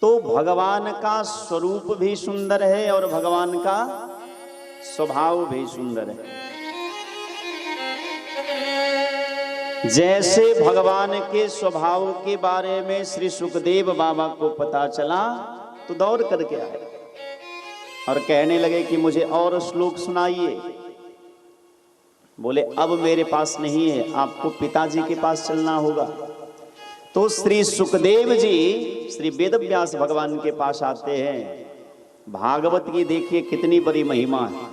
तो भगवान का स्वरूप भी सुंदर है और भगवान का स्वभाव भी सुंदर है। जैसे भगवान के स्वभाव के बारे में श्री सुखदेव बाबा को पता चला तो दौड़ करके आए और कहने लगे कि मुझे और श्लोक सुनाइए। बोले अब मेरे पास नहीं है, आपको पिताजी के पास चलना होगा। तो श्री सुखदेव जी श्री वेदव्यास भगवान के पास आते हैं। भागवत की देखिए कितनी बड़ी महिमा है।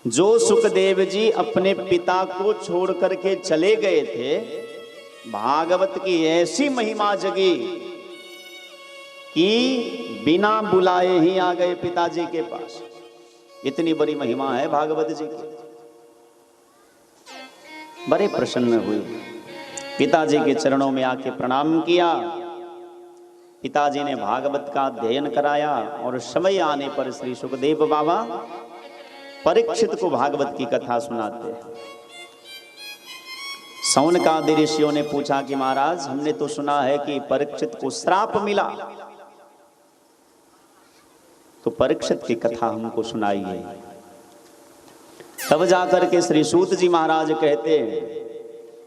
जो सुखदेव जी अपने पिता को छोड़ करके चले गए थे, भागवत की ऐसी महिमा जगी कि बिना बुलाए ही आ गए पिताजी के पास। इतनी बड़ी महिमा है भागवत जी की। बड़े प्रसन्न हुए, पिताजी के चरणों में आके प्रणाम किया। पिताजी ने भागवत का अध्ययन कराया और समय आने पर श्री सुखदेव बाबा परीक्षित को भागवत की कथा सुनाते हैं। सौनकादि ऋषियों ने पूछा कि महाराज हमने तो सुना है कि परीक्षित को श्राप मिला, तो परीक्षित की कथा हमको सुनाइए। तब जाकर के श्री सूत जी महाराज कहते हैं,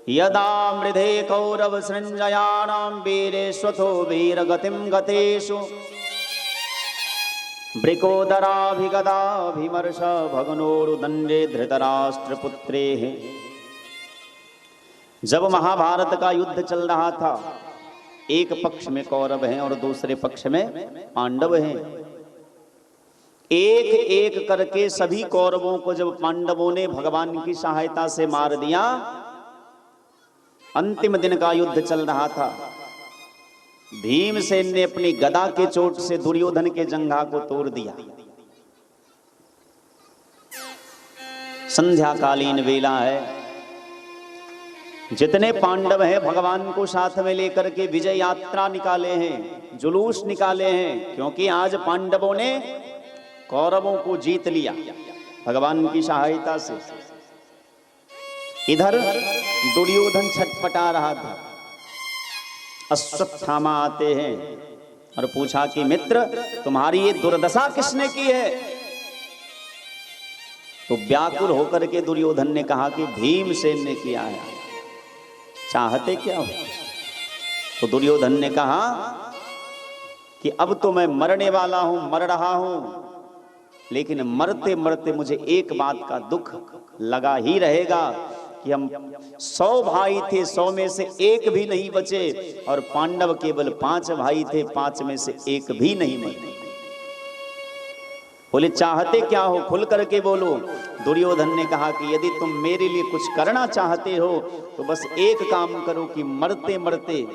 यदा मृधे कौरव सृंजयानां वीरेश्वथो वीरगतिं गतेषु ब्रिकोदराभिगदाभिमर्श भगनोरुदंडे धृतराष्ट्रपुत्रे। जब महाभारत का युद्ध चल रहा था, एक पक्ष में कौरव हैं और दूसरे पक्ष में पांडव हैं। एक एक करके सभी कौरवों को जब पांडवों ने भगवान की सहायता से मार दिया, अंतिम दिन का युद्ध चल रहा था। भीमसेन ने अपनी गदा के चोट से दुर्योधन के जंघा को तोड़ दिया। संध्याकालीन वेला है, जितने पांडव हैं भगवान को साथ में लेकर के विजय यात्रा निकाले हैं, जुलूस निकाले हैं, क्योंकि आज पांडवों ने कौरवों को जीत लिया भगवान की सहायता से। इधर दुर्योधन छटपटा रहा था। अश्वत्थामा आते हैं और पूछा कि मित्र तुम्हारी ये दुर्दशा किसने की है? तो व्याकुल होकर के दुर्योधन ने कहा कि भीमसेन ने किया है। चाहते क्या हो? तो दुर्योधन ने कहा कि अब तो मैं मरने वाला हूं, मर रहा हूं, लेकिन मरते मरते मुझे एक बात का दुख लगा ही रहेगा कि हम 100 भाई थे, 100 में से एक भी नहीं बचे, और पांडव केवल 5 भाई थे, 5 में से एक भी नहीं मरे। बोले चाहते क्या हो, खुल करके बोलो। दुर्योधन ने कहा कि यदि तुम मेरे लिए कुछ करना चाहते हो तो बस एक काम करो कि मरते मरते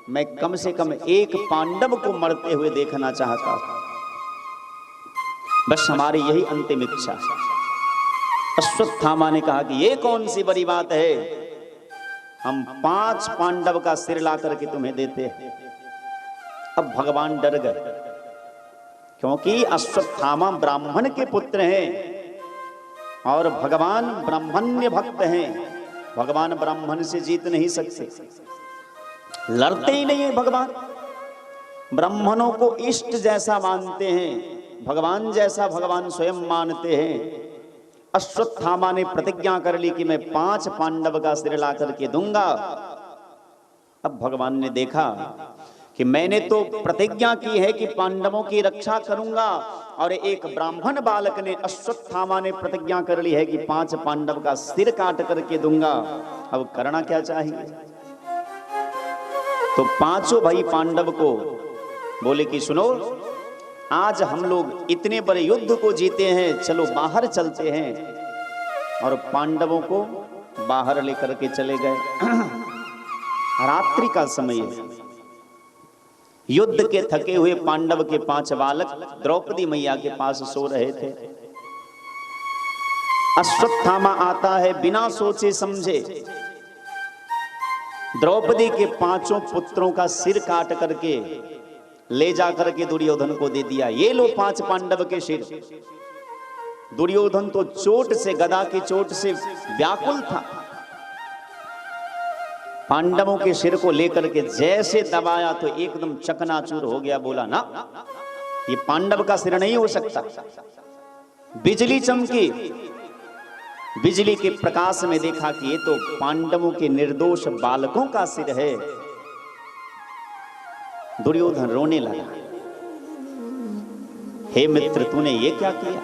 मैं कम से कम एक पांडव को मरते हुए देखना चाहता हूं। बस हमारी यही अंतिम इच्छा है। अश्वत्थामा ने कहा कि ये कौन सी बड़ी बात है, हम 5 पांडव का सिर ला करके तुम्हें देते हैं। अब भगवान डर गए, क्योंकि अश्वत्थामा ब्राह्मण के पुत्र हैं और भगवान ब्राह्मण्य भक्त हैं। भगवान ब्राह्मण से जीत नहीं सकते, लड़ते ही नहीं है। भगवान ब्राह्मणों को इष्ट जैसा मानते हैं, भगवान जैसा भगवान स्वयं मानते हैं। अश्वत्थामा ने प्रतिज्ञा कर ली कि मैं 5 पांडव का सिर ला करके दूंगा। अब भगवान ने देखा कि मैंने तो प्रतिज्ञा की है कि पांडवों की रक्षा करूंगा, और एक ब्राह्मण बालक ने, अश्वत्थामा ने प्रतिज्ञा कर ली है कि 5 पांडव का सिर काट करके दूंगा। अब करना क्या चाहिए? तो 5 भाई पांडव को बोले कि सुनो, आज हम लोग इतने बड़े युद्ध को जीते हैं, चलो बाहर चलते हैं। और पांडवों को बाहर लेकर के चले गए। रात्रि का समय है, युद्ध के थके हुए पांडव के 5 बालक द्रौपदी मैया के पास सो रहे थे। अश्वत्थामा आता है, बिना सोचे समझे द्रौपदी के 5 पुत्रों का सिर काट करके ले जाकर के दुर्योधन को दे दिया। ये लो 5 पांडव के सिर। दुर्योधन तो चोट से, गदा की चोट से व्याकुल था। पांडवों के सिर को लेकर के जैसे दबाया तो एकदम चकनाचूर हो गया। बोला ना, ये पांडव का सिर नहीं हो सकता। बिजली चमकी, बिजली के प्रकाश में देखा कि ये तो पांडवों के निर्दोष बालकों का सिर है। दुर्योधन रोने लगा, हे मित्र तूने ये क्या किया?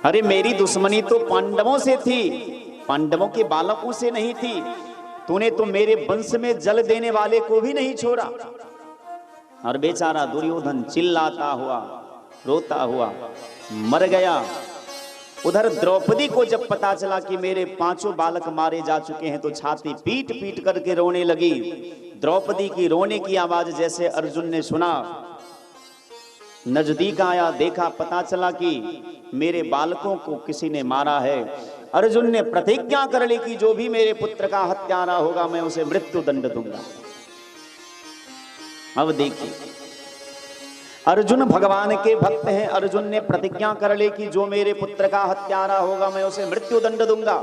अरे मेरी दुश्मनी तो पांडवों से थी, पांडवों के बालकों से नहीं थी। तूने तो मेरे वंश में जल देने वाले को भी नहीं छोड़ा। और बेचारा दुर्योधन चिल्लाता हुआ, रोता हुआ मर गया। उधर द्रौपदी को जब पता चला कि मेरे 5 बालक मारे जा चुके हैं तो छाती पीट पीट करके रोने लगी। द्रौपदी की रोने की आवाज जैसे अर्जुन ने सुना, नजदीक आया, देखा, पता चला कि मेरे बालकों को किसी ने मारा है। अर्जुन ने प्रतिज्ञा कर ली कि जो भी मेरे पुत्र का हत्यारा होगा मैं उसे मृत्यु दंड दूंगा। अब देखिए, अर्जुन भगवान के भक्त हैं। अर्जुन ने प्रतिज्ञा कर ली कि जो मेरे पुत्र का हत्यारा होगा मैं उसे मृत्यु दंड दूंगा।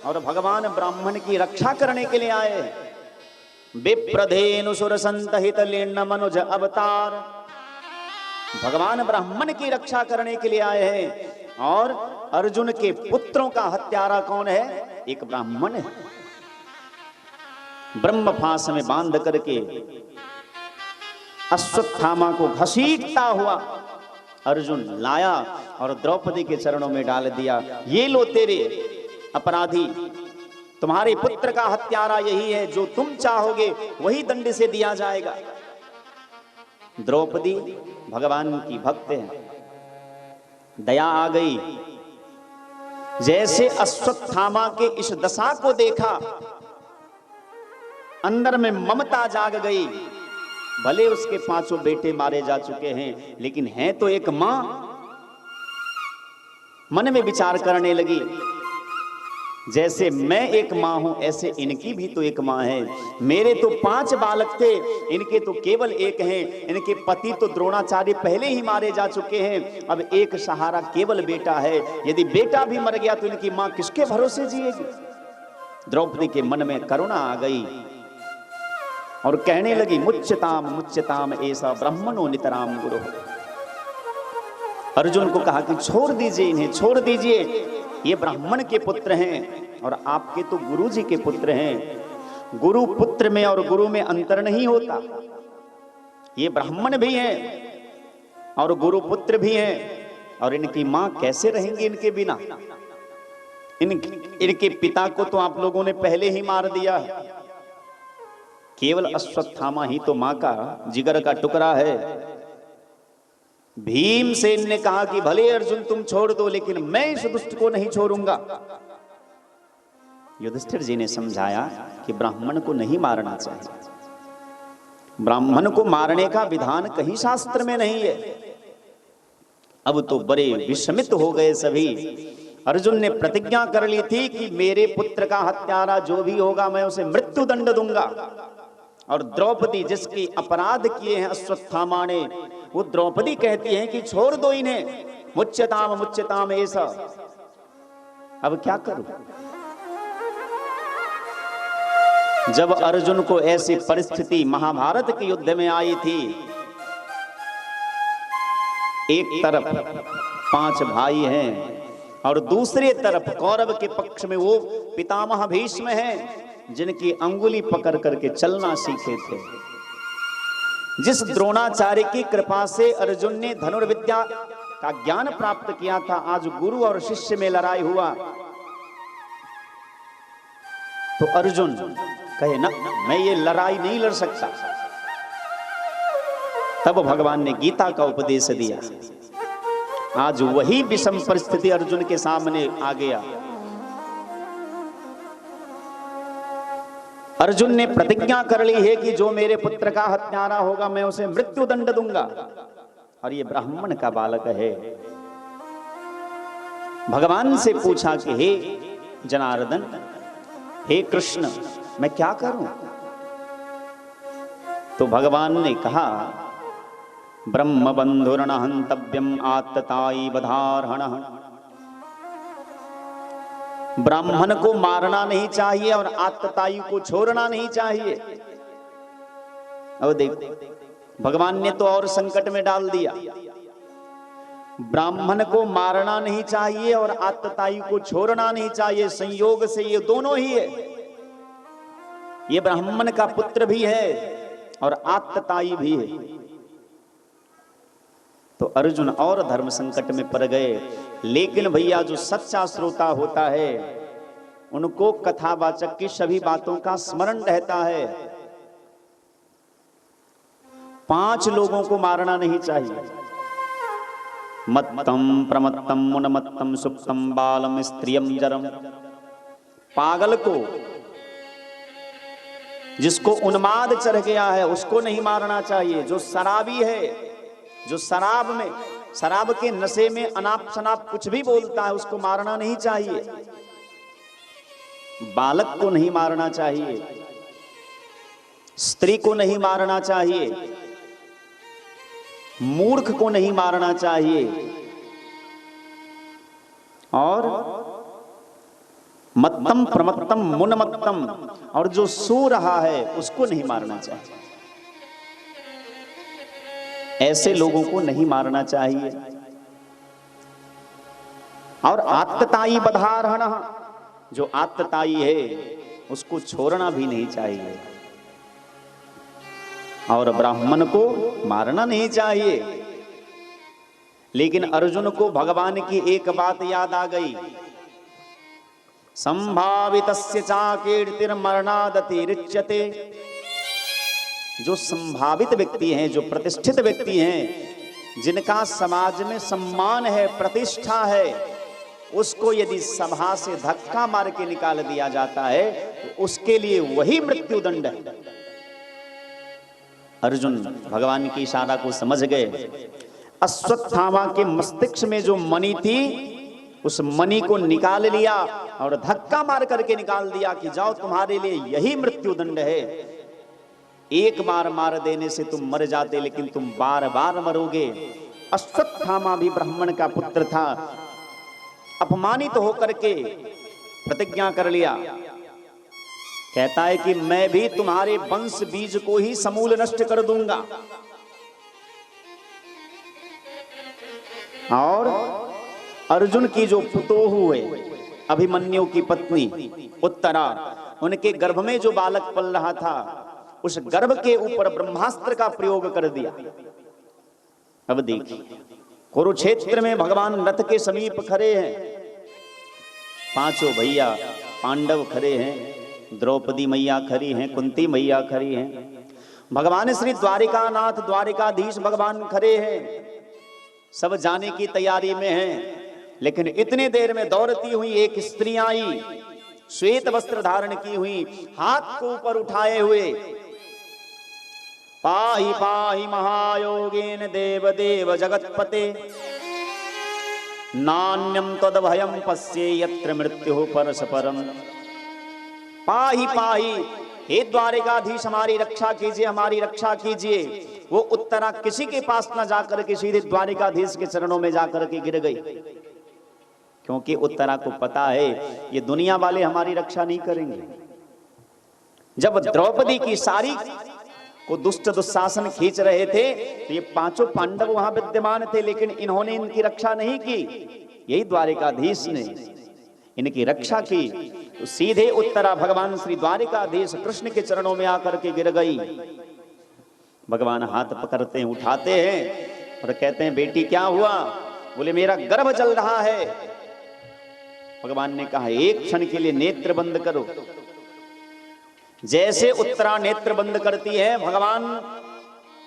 और भगवान ब्राह्मण की रक्षा करने के लिए आए। विप्रधेनु सुर संतहित लीर्ण मनुज अवतार, भगवान ब्राह्मण की रक्षा करने के लिए आए हैं। और अर्जुन के पुत्रों का हत्यारा कौन है? एक ब्राह्मण है। ब्रह्म फांस में बांध करके अश्वत्थामा को घसीटता हुआ अर्जुन लाया और द्रौपदी के चरणों में डाल दिया। ये लो तेरे अपराधी, तुम्हारे पुत्र का हत्यारा यही है, जो तुम चाहोगे वही दंड से दिया जाएगा। द्रौपदी भगवान की भक्त है, दया आ गई। जैसे अश्वत्थामा के इस दशा को देखा, अंदर में ममता जाग गई। भले उसके 5 बेटे मारे जा चुके हैं, लेकिन है तो एक मां। मन में विचार करने लगी, जैसे मैं एक मां हूं ऐसे इनकी भी तो एक मां है। मेरे तो 5 बालक थे, इनके तो केवल एक हैं। इनके पति तो द्रोणाचार्य पहले ही मारे जा चुके हैं। अब एक सहारा केवल बेटा है। यदि बेटा भी मर गया तो इनकी मां किसके भरोसे जिएगी? द्रौपदी के मन में करुणा आ गई और कहने लगी, मुच्यताम ऐसा ब्राह्मणो नितराम गुरु। अर्जुन को कहा कि छोड़ दीजिए इन्हें, छोड़ दीजिए, ये ब्राह्मण के पुत्र हैं और आपके तो गुरु जी के पुत्र हैं। गुरु पुत्र में और गुरु में अंतर नहीं होता। ये ब्राह्मण भी हैं और गुरु पुत्र भी हैं। और इनकी मां कैसे रहेंगी इनके बिना? इनके पिता को तो आप लोगों ने पहले ही मार दिया। केवल अश्वत्थामा ही तो मां का जिगर का टुकड़ा है। भीमसेन ने कहा कि भले अर्जुन तुम छोड़ दो, लेकिन मैं इस दुष्ट को नहीं छोड़ूंगा। युधिष्ठिर जी ने समझाया कि ब्राह्मण को नहीं मारना चाहिए। ब्राह्मण को मारने का विधान कहीं शास्त्र में नहीं है। अब तो बड़े विस्मित हो गए सभी। अर्जुन ने प्रतिज्ञा कर ली थी कि मेरे पुत्र का हत्यारा जो भी होगा मैं उसे मृत्यु दंड दूंगा। और द्रौपदी जिसकी अपराध किए हैं अश्वत्थामा ने, वो द्रौपदी कहती है कि छोड़ दो इन्हें, मुच्यताम ऐसा। अब क्या करूं? जब अर्जुन को ऐसी परिस्थिति महाभारत के युद्ध में आई थी, एक तरफ 5 भाई हैं और दूसरे तरफ कौरव के पक्ष में वो पितामह भीष्म हैं, जिनकी अंगुली पकड़ करके चलना सीखे थे। जिस द्रोणाचार्य की कृपा से अर्जुन ने धनुर्विद्या का ज्ञान प्राप्त किया था, आज गुरु और शिष्य में लड़ाई हुआ तो अर्जुन कहे ना, मैं ये लड़ाई नहीं लड़ सकता। तब भगवान ने गीता का उपदेश दिया। आज वही विषम परिस्थिति अर्जुन के सामने आ गया। अर्जुन ने प्रतिज्ञा कर ली है कि जो मेरे पुत्र का हत्यारा होगा मैं उसे मृत्यु दंड दूंगा। और ये ब्राह्मण का बालक है। भगवान से पूछा कि हे जनार्दन, हे कृष्ण, मैं क्या करूं? तो भगवान ने कहा, ब्रह्म बंधुर्न हंतव्यम आत्ताई बधारहण। ब्राह्मण को मारना नहीं चाहिए और आतताई को छोड़ना नहीं चाहिए। अब देखो भगवान ने तो और संकट में डाल दिया। ब्राह्मण को मारना नहीं चाहिए और आतताई को छोड़ना नहीं चाहिए। संयोग से ये दोनों ही है। ये ब्राह्मण का पुत्र भी है और आतताई भी है। तो अर्जुन और धर्म संकट में पड़ गए। लेकिन भैया जो सच्चा श्रोता होता है उनको कथावाचक की सभी बातों का स्मरण रहता है। 5 लोगों को मारना नहीं चाहिए। मत्तम प्रमत्तम उन्मत्तम सुप्तम बालम स्त्रियम जरम। पागल को, जिसको उन्माद चढ़ गया है उसको नहीं मारना चाहिए। जो शराबी है, जो शराब के नशे में अनाप शनाप कुछ भी बोलता है उसको मारना नहीं चाहिए। बालक को नहीं मारना चाहिए, स्त्री को नहीं मारना चाहिए, मूर्ख को नहीं मारना चाहिए और मत्तम प्रमत्तम मुनमत्तम, और जो सो रहा है उसको नहीं मारना चाहिए। ऐसे लोगों को नहीं मारना चाहिए। और आत्तताई बधारहण, जो आत्तताई है उसको छोड़ना भी नहीं चाहिए। और ब्राह्मण को मारना नहीं चाहिए। लेकिन अर्जुन को भगवान की एक बात याद आ गई। संभावितस्य चाकीर्तिर्मरणादतिरिच्यते। जो संभावित व्यक्ति हैं, जो प्रतिष्ठित व्यक्ति हैं, जिनका समाज में सम्मान है, प्रतिष्ठा है, उसको यदि सभा से धक्का मार के निकाल दिया जाता है तो उसके लिए वही मृत्युदंड है। अर्जुन भगवान की इशारा को समझ गए। अश्वत्थामा के मस्तिष्क में जो मणि थी उस मणि को निकाल लिया और धक्का मार करके निकाल दिया कि जाओ, तुम्हारे लिए यही मृत्युदंड है। एक बार मार देने से तुम मर जाते, लेकिन तुम बार बार मरोगे। अश्वत्थामा भी ब्राह्मण का पुत्र था। अपमानित होकर के प्रतिज्ञा कर लिया। कहता है कि मैं भी तुम्हारे वंश बीज को ही समूल नष्ट कर दूंगा। और अर्जुन की जो पुतोहु है, अभिमन्यु की पत्नी उत्तरा, उनके गर्भ में जो बालक पल रहा था उस गर्भ के ऊपर ब्रह्मास्त्र का प्रयोग कर दिया। अब देखिए कुरुक्षेत्र में भगवान रथ के समीप खड़े हैं। 5 भैया पांडव खड़े हैं, द्रौपदी मैया खड़ी हैं, कुंती मैया खड़ी हैं, भगवान श्री द्वारिकानाथ द्वारिकाधीश भगवान खड़े हैं। सब जाने की तैयारी में हैं। लेकिन इतने देर में दौड़ती हुई एक स्त्री आई, श्वेत वस्त्र धारण की हुई, हाथ को ऊपर उठाए हुए, पाहि पाहि महायोगेन देव देव जगतपते, नान्यम तद्भयं पश्ये यत्र मृत्युः परस्परम। पाहि पाहि, हे द्वारिकाधीश हमारी रक्षा कीजिए, हमारी रक्षा कीजिए। वो उत्तरा किसी के पास न जाकर के सीधे द्वारिकाधीश के चरणों में जाकर के गिर गई। क्योंकि उत्तरा को पता है ये दुनिया वाले हमारी रक्षा नहीं करेंगे। जब द्रौपदी की सारी को दुष्ट दुशासन खींच रहे थे तो ये 5 पांडव वहां विद्यमान थे, लेकिन इन्होंने इनकी रक्षा नहीं की। यही द्वारिकाधीश ने इनकी रक्षा की। तो सीधे उत्तरा भगवान श्री द्वारिकाधीश कृष्ण के चरणों में आकर के गिर गई। भगवान हाथ पकड़ते हैं, उठाते हैं और कहते हैं बेटी क्या हुआ? बोले मेरा गर्भ जल रहा है। भगवान ने कहा एक क्षण के लिए नेत्र बंद करो। जैसे उत्तरा नेत्र बंद करती है, भगवान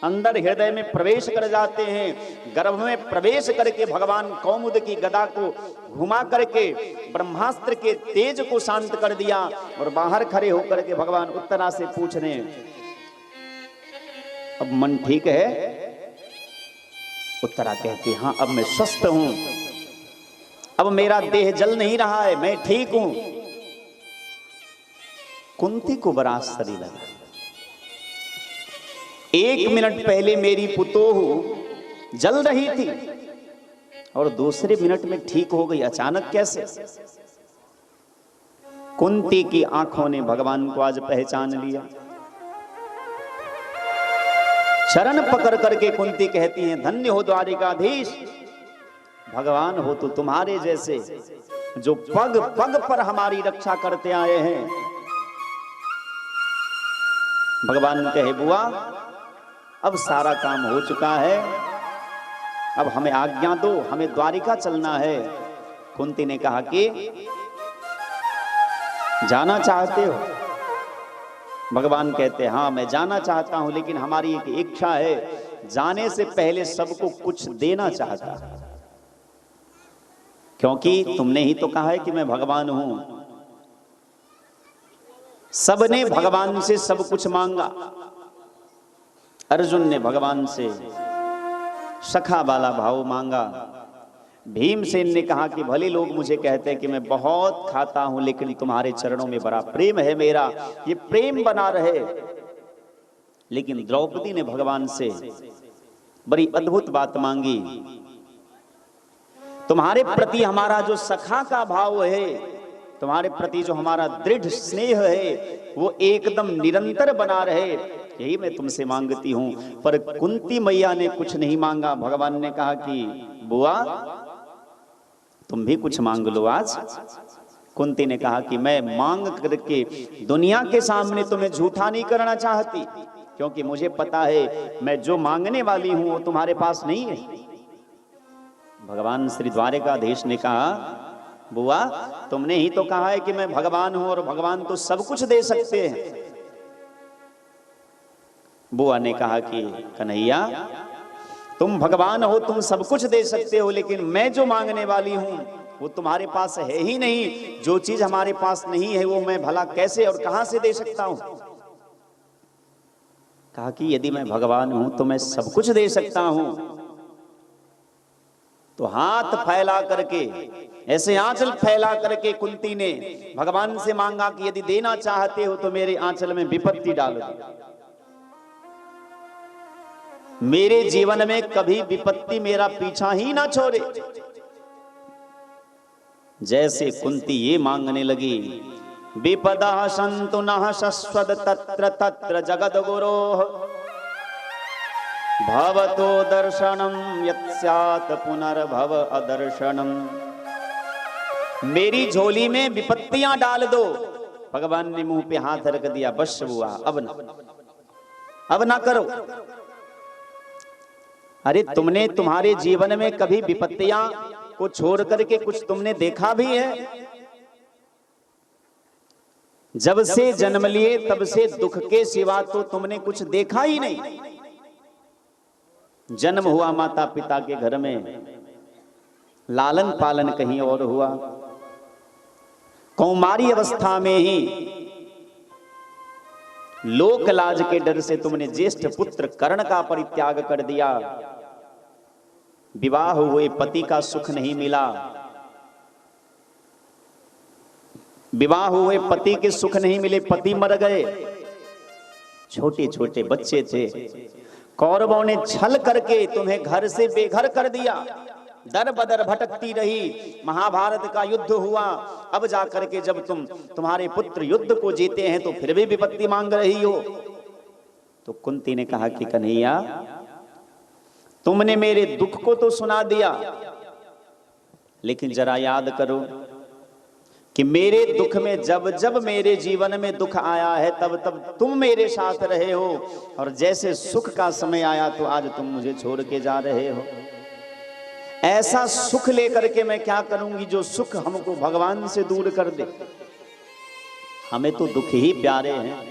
अंदर हृदय में प्रवेश कर जाते हैं। गर्भ में प्रवेश करके भगवान कौमुद की गदा को घुमा करके ब्रह्मास्त्र के तेज को शांत कर दिया और बाहर खड़े होकर के भगवान उत्तरा से पूछ रहे हैं अब मन ठीक है? उत्तरा कहती हाँ अब मैं स्वस्थ हूं, अब मेरा देह जल नहीं रहा है, मैं ठीक हूं। कुंती को बड़ा आश्चर्य लगा। 1 मिनट पहले मेरी पुतोहु जल रही थी और दूसरे मिनट में ठीक हो गई, अचानक कैसे? कुंती की आंखों ने भगवान को आज पहचान लिया। चरण पकड़ करके कुंती कहती हैं, धन्य हो द्वारिकाधीश, भगवान हो तो तुम्हारे जैसे जो पग पग पर हमारी रक्षा करते आए हैं। भगवान कहे, बुआ अब सारा काम हो चुका है, अब हमें आज्ञा दो, हमें द्वारिका चलना है। कुंती ने कहा कि जाना चाहते हो? भगवान कहते, हाँ मैं जाना चाहता हूं, लेकिन हमारी एक इच्छा है, जाने से पहले सबको कुछ देना चाहता, क्योंकि तुमने ही तो कहा है कि मैं भगवान हूं। सबने भगवान से सब कुछ मांगा। अर्जुन ने भगवान से सखा वाला भाव मांगा। भीमसेन ने कहा कि भले लोग मुझे कहते हैं कि मैं बहुत खाता हूं, लेकिन तुम्हारे चरणों में बड़ा प्रेम है मेरा, ये प्रेम बना रहे। लेकिन द्रौपदी ने भगवान से बड़ी अद्भुत बात मांगी, तुम्हारे प्रति हमारा जो सखा का भाव है, तुम्हारे प्रति जो हमारा दृढ़ स्नेह है, वो एकदम निरंतर बना रहे, यही मैं तुमसे मांगती हूं। पर कुंती मैया ने कुछ नहीं मांगा। भगवान ने कहा कि बुआ तुम भी कुछ मांग लो आज। कुंती ने कहा कि मैं मांग करके दुनिया के सामने तुम्हें झूठा नहीं करना चाहती, क्योंकि मुझे पता है मैं जो मांगने वाली हूं वो तुम्हारे पास नहीं है। भगवान श्री द्वारिकाधीश ने कहा, बुआ तुमने ही तो कहा है कि मैं भगवान हूं, और भगवान तो सब कुछ दे सकते हैं। बुआ ने कहा कि कन्हैया तुम भगवान हो, तुम सब कुछ दे सकते हो, लेकिन मैं जो मांगने वाली हूं वो तुम्हारे पास है ही नहीं। जो चीज हमारे पास नहीं है वो मैं भला कैसे और कहां से दे सकता हूं। कहा कि यदि मैं भगवान हूं तो मैं सब कुछ दे सकता हूं। तो हाथ फैला करके, ऐसे आंचल फैला करके कुंती ने भगवान से मांगा कि यदि देना चाहते हो तो मेरे आंचल में विपत्ति डाल दो, मेरे जीवन में कभी विपत्ति मेरा पीछा ही ना छोड़े। जैसे कुंती ये मांगने लगी, विपदा संतु नः शश्वत तत्र तत्र जगद गुरोः भवतो दर्शनम यत्स्यात् पुनर्भव अदर्शनम। मेरी झोली में विपत्तियां डाल दो। भगवान ने मुंह पे हाथ रख दिया, बस हुआ, अब ना करो। अरे तुमने तुम्हारे जीवन में कभी विपत्तियां को छोड़ करके कुछ तुमने देखा भी है? जब से जन्म लिए तब से दुख के सिवा तो तुमने कुछ देखा ही नहीं। जन्म हुआ माता पिता के घर में, लालन पालन कहीं और हुआ। कौमारी अवस्था में ही लोक लाज के डर से तुमने ज्येष्ठ पुत्र कर्ण का परित्याग कर दिया। विवाह हुए पति का सुख नहीं मिला, विवाह हुए पति के सुख नहीं मिले, पति मर गए, छोटे छोटे बच्चे थे। कौरवों ने छल करके तुम्हें घर से बेघर कर दिया, दर बदर भटकती रही। महाभारत का युद्ध हुआ, अब जाकर के जब तुम्हारे पुत्र युद्ध को जीते हैं तो फिर भी विपत्ति मांग रही हो। तो कुंती ने कहा कि कन्हैया तुमने मेरे दुख को तो सुना दिया, लेकिन जरा याद करो कि मेरे दुख में जब जब मेरे जीवन में दुख आया है तब तब तुम मेरे साथ रहे हो, और जैसे सुख का समय आया तो आज तुम मुझे छोड़ के जा रहे हो। ऐसा सुख लेकर के मैं क्या करूंगी जो सुख हमको भगवान से दूर कर दे। हमें तो दुख ही प्यारे हैं।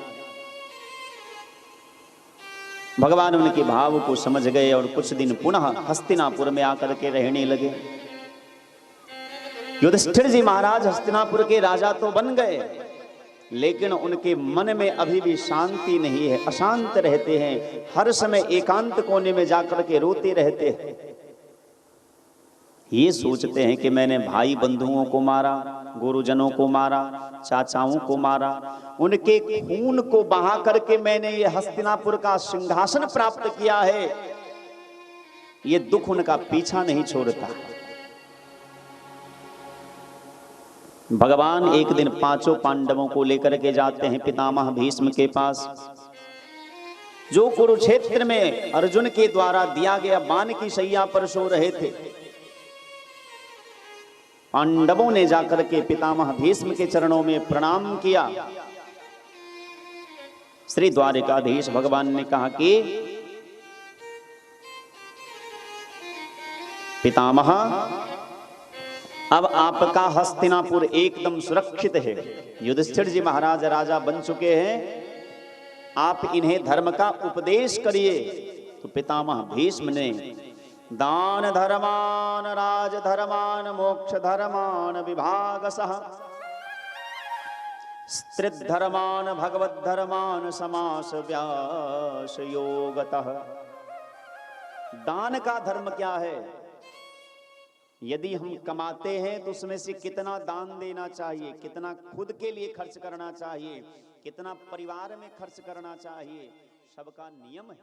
भगवान उनके भाव को समझ गए और कुछ दिन पुनः हस्तिनापुर में आकर के रहने लगे। युधिष्ठिर जी महाराज हस्तिनापुर के राजा तो बन गए, लेकिन उनके मन में अभी भी शांति नहीं है, अशांत रहते हैं, हर समय एकांत कोने में जाकर के रोते रहते हैं। ये सोचते हैं कि मैंने भाई बंधुओं को मारा, गुरुजनों को मारा, चाचाओं को मारा, उनके खून को बहा करके मैंने ये हस्तिनापुर का सिंहासन प्राप्त किया है। ये दुख उनका पीछा नहीं छोड़ता। भगवान एक दिन पांचों पांडवों को लेकर के जाते हैं पितामह भीष्म के पास, जो कुरुक्षेत्र में अर्जुन के द्वारा दिया गया बाण की शैया पर सो रहे थे। पांडवों ने जाकर के पितामह भीष्म के चरणों में प्रणाम किया। श्री द्वारिकाधीश भगवान ने कहा कि पितामह, अब आपका हस्तिनापुर एकदम सुरक्षित है। युधिष्ठिर जी महाराज राजा बन चुके हैं, आप इन्हें धर्म का उपदेश करिए। तो पितामह भीष्म ने दान धर्मान राज धर्मान मोक्ष धर्मान विभागसः स्त्रित धर्मान भगवत धर्मान समास व्यास योगतः। दान का धर्म क्या है? यदि हम कमाते हैं तो उसमें से कितना दान देना चाहिए, कितना खुद के लिए खर्च करना चाहिए, कितना परिवार में खर्च करना चाहिए, सबका नियम है।